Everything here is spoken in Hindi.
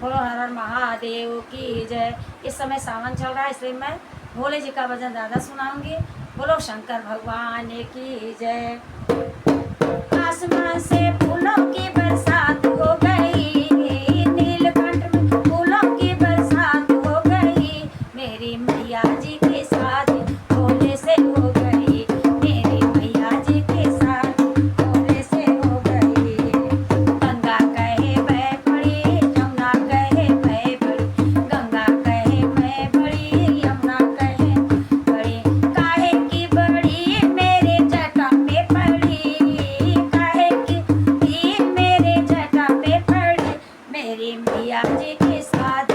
बोलो हर हर महादेव की जय। इस समय सावन चल रहा है, इसलिए मैं भोले जी का भजन ज़्यादा सुनाऊंगी। बोलो शंकर भगवान की जय। आसमान से फूलों की बरसात हो गई, नीलकंठ में फूलों की बरसात हो गई। मेरी मैया जी के साथ भोले से हो गई, मेरी मैया जी के साथ भोले से हो गई। गंगा कहे मैं बड़ी, यमुना कहे मैं बड़ी, गंगा कहे मैं बड़ी, यमुना कहे बड़ी। काहे की बड़ी मेरे जटा पे पड़ी, काहे की मेरे जटा पे पड़ी। मेरी मैया जी के साथ